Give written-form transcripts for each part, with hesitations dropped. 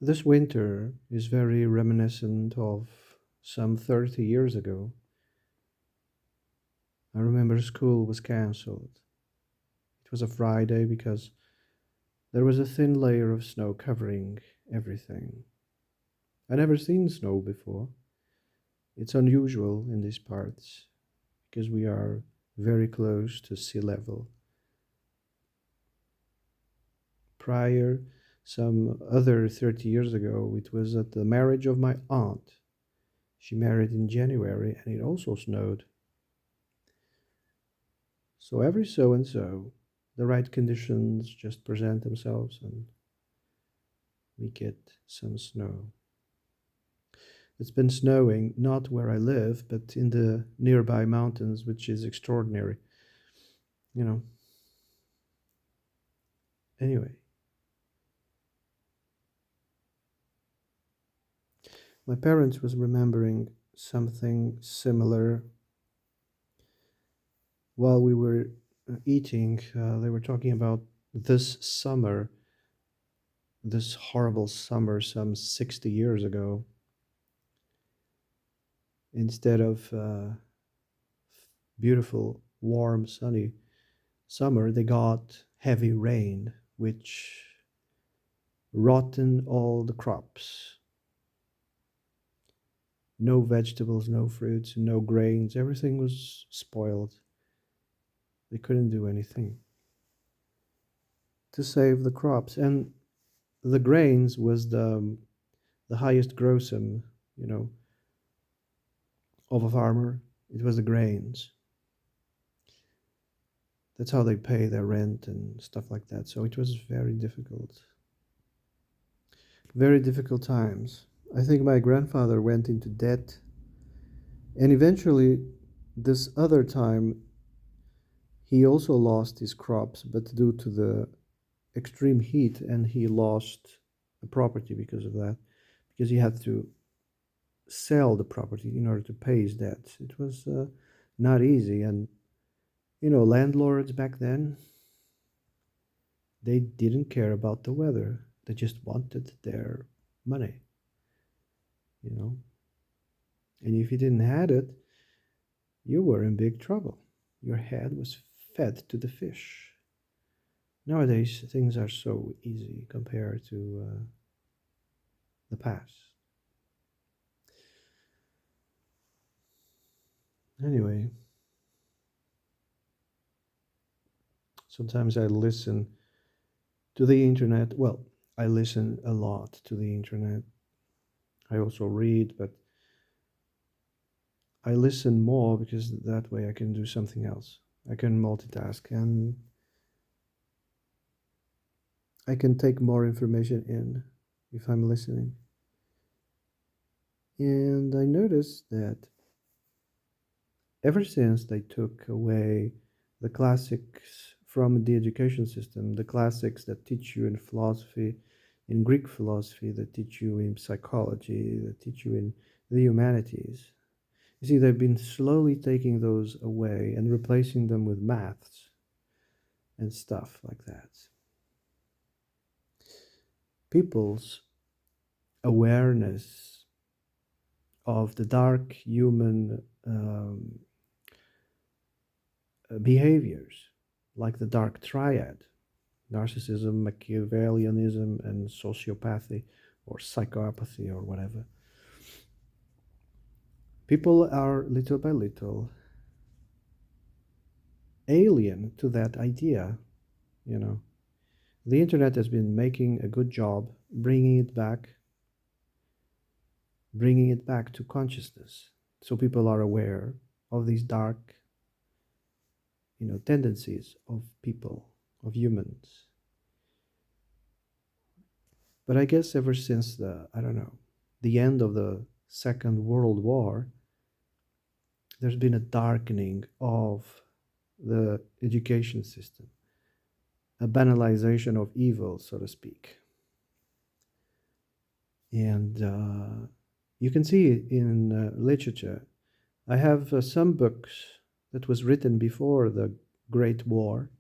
This winter is very reminiscent of some 30 years ago. I remember school was cancelled. It was a Friday because there was a thin layer of snow covering everything. I never seen snow before. It's unusual in these parts because we are very close to sea level. Prior, some other 30 years ago, it was at the marriage of my aunt. She married in January and it also snowed. So every so and so, the right conditions just present themselves and we get some snow. It's been snowing not where I live, but in the nearby mountains, which is extraordinary. You know, anyway, my parents was remembering something similar while we were eating. They were talking about this summer, this horrible summer some 60 years ago. Instead of beautiful, warm, sunny summer, they got heavy rain, which rotten all the crops. No vegetables, no fruits, no grains. Everything was spoiled. They couldn't do anything to save the crops. And the grains was the highest grossum, you know, of a farmer. It was the grains. That's how they pay their rent and stuff like that. So it was very difficult. Very difficult times. I think my grandfather went into debt, and eventually, this other time, he also lost his crops, but due to the extreme heat, and he lost a property because of that, because he had to sell the property in order to pay his debts. It was not easy, and landlords back then, they didn't care about the weather. They just wanted their money, you know. And if you didn't have it, you were in big trouble. Your head was fed to the fish. Nowadays, things are so easy compared to the past. Anyway, sometimes I listen to the internet. Well, I listen a lot to the internet. I also read, but I listen more because that way I can do something else. I can multitask and I can take more information in if I'm listening. And I noticed that ever since they took away the classics from the education system, the classics that teach you in philosophy, in Greek philosophy, that teach you in psychology, that teach you in the humanities. You see, they've been slowly taking those away and replacing them with maths and stuff like that. People's awareness of the dark human behaviors, like the dark triad, narcissism, Machiavellianism, and sociopathy or psychopathy or whatever. People are little by little alien to that idea, you know. The internet has been making a good job bringing it back to consciousness. So people are aware of these dark, tendencies of people, of humans. But I guess ever since I don't know, the end of the Second World War, there's been a darkening of the education system, a banalization of evil, so to speak. And you can see it in literature. I have some books that was written before the Great War,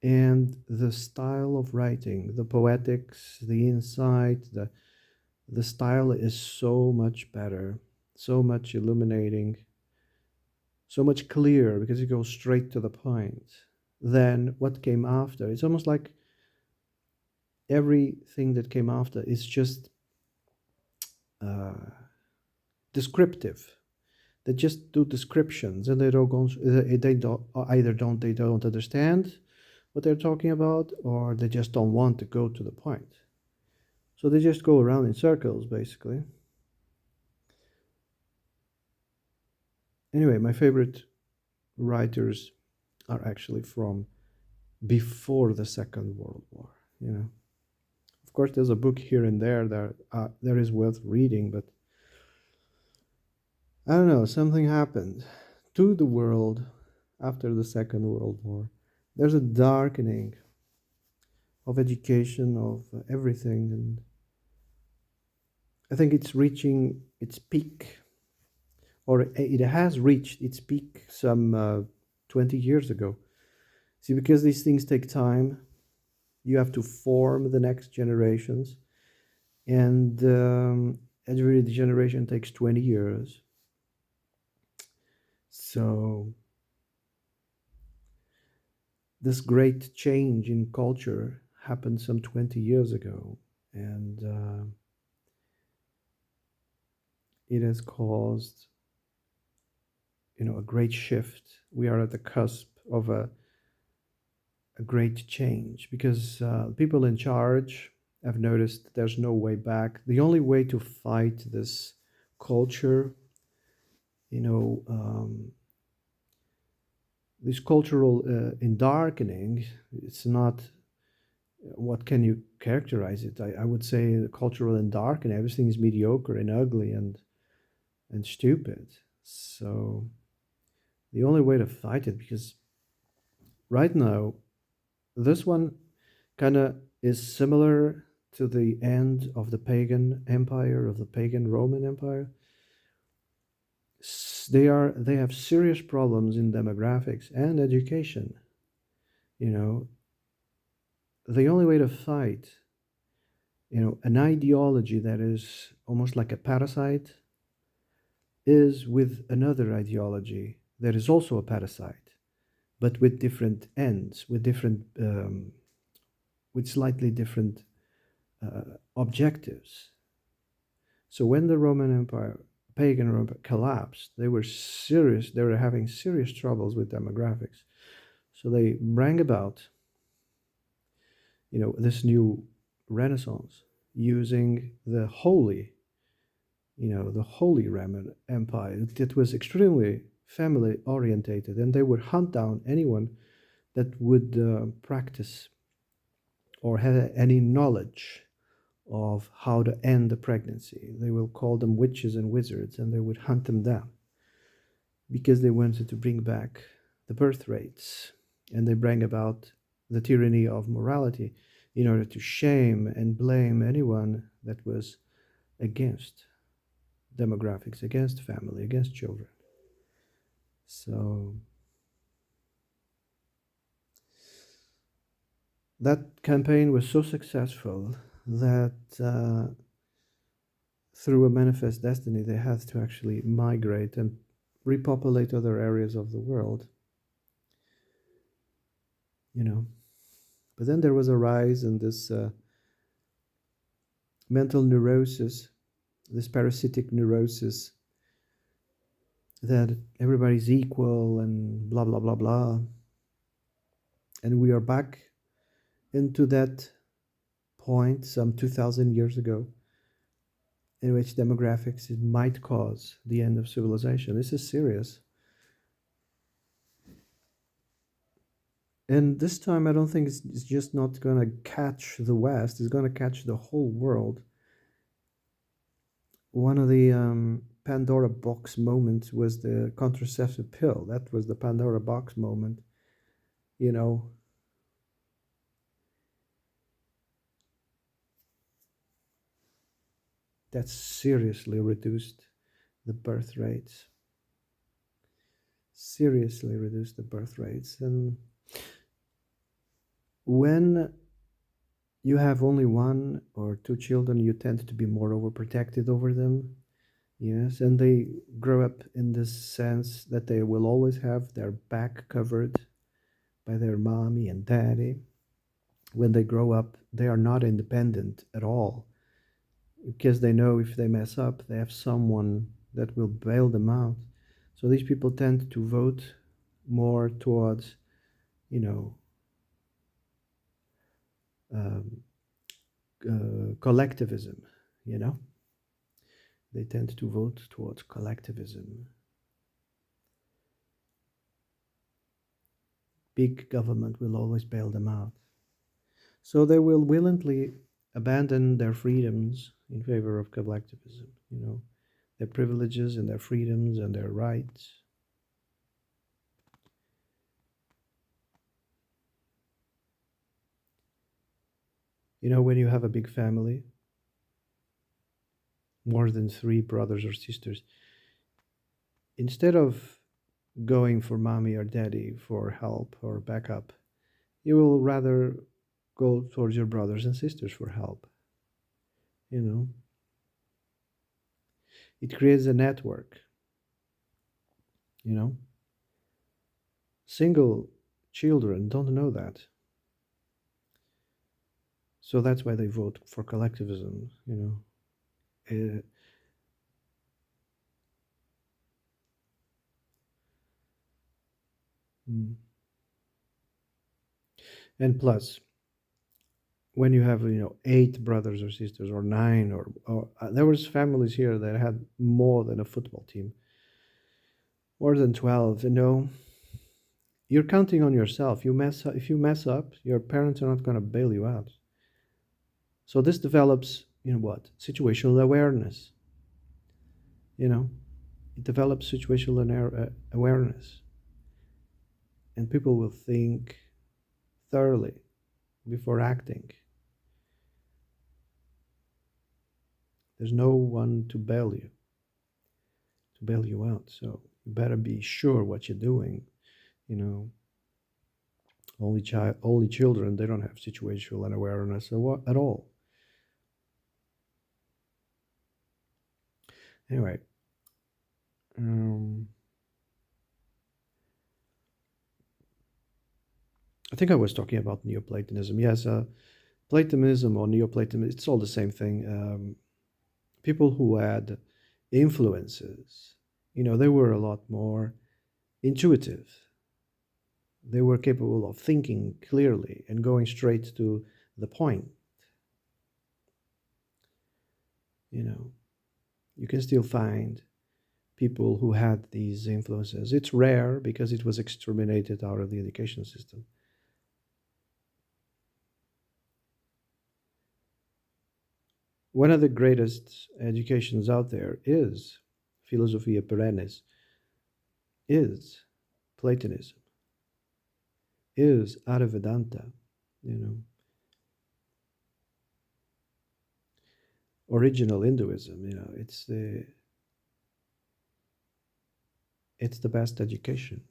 And the style of writing, the poetics, the insight, the style is so much better, so much illuminating, so much clearer because it goes straight to the point than what came after. It's almost like everything that came after is just uh, descriptive. They just do descriptions, and they don't either they don't understand what they're talking about, or they just don't want to go to the point. So they just go around in circles, basically. Anyway, my favorite writers are actually from before the Second World War. You know, of course, there's a book here and there that there is worth reading, but I don't know. Something happened to the world after the Second World War. There's a darkening of education, of everything, and I think it's reaching its peak, or it has reached its peak some 20 years ago. See, because these things take time, you have to form the next generations, and every generation takes 20 years. So, this great change in culture happened some 20 years ago, and it has caused, a great shift. We are at the cusp of a great change because people in charge have noticed there's no way back. The only way to fight this culture, you know, this cultural darkening, it's not, what can you characterize it? I would say the cultural darkening, everything is mediocre and ugly and stupid. So the only way to fight it, because right now, this one kind of is similar to the end of the pagan empire, of the pagan Roman Empire. They have serious problems in demographics and education. You know, the only way to fight, an ideology that is almost like a parasite is with another ideology that is also a parasite, but with different ends, with slightly different objectives. So when the Roman Empire, pagan Rome collapsed, they were serious. They were having serious troubles with demographics. So they rang about, this new Renaissance using the Holy Roman Empire. It was extremely family orientated, and they would hunt down anyone that would practice or have any knowledge of how to end the pregnancy. They will call them witches and wizards, and they would hunt them down because they wanted to bring back the birth rates, and they bring about the tyranny of morality in order to shame and blame anyone that was against demographics, against family, against children. So that campaign was so successful that through a manifest destiny, they had to actually migrate and repopulate other areas of the world. But then there was a rise in this mental neurosis, this parasitic neurosis, that everybody's equal and blah blah blah blah, and we are back into that point some 2000 years ago, in which demographics might cause the end of civilization. This is serious. And this time, I don't think it's just not going to catch the West, it's going to catch the whole world. One of the Pandora box moments was the contraceptive pill. That was the Pandora box moment. You know, that seriously reduced the birth rates. Seriously reduced the birth rates. And When you have only one or two children, you tend to be more overprotected over them. Yes, and they grow up in this sense that they will always have their back covered by their mommy and daddy. When they grow up, they are not independent at all because they know if they mess up, they have someone that will bail them out. So these people tend to vote more towards, you know, um, collectivism, you know? They tend to vote towards collectivism. Big government will always bail them out. So they will willingly abandon their freedoms in favor of collectivism, their privileges and their freedoms and their rights. When you have a big family, more than three brothers or sisters, instead of going for mommy or daddy for help or backup, you will rather go towards your brothers and sisters for help. You know, it creates a network. You know, single children don't know that. So that's why they vote for collectivism. Uh, mm. And plus, when you have eight brothers or sisters or nine or there was families here that had more than a football team, more than 12. You're counting on yourself. If you mess up, your parents are not going to bail you out. So this develops what situational awareness. You know, it develops situational awareness, and people will think thoroughly before acting. There's no one to bail you out. So you better be sure what you're doing. You know, only children, they don't have situational awareness at all. Anyway, um, I think I was talking about Neoplatonism. Yes, Platonism or Neoplatonism, it's all the same thing. People who had influences, they were a lot more intuitive. They were capable of thinking clearly and going straight to the point. You know, you can still find people who had these influences. It's rare because it was exterminated out of the education system. One of the greatest educations out there is Philosophia Perennis, is Platonism, is Advaita, you know, original Hinduism. It's the best education.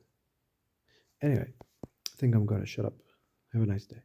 Anyway, I think I'm gonna shut up. Have a nice day.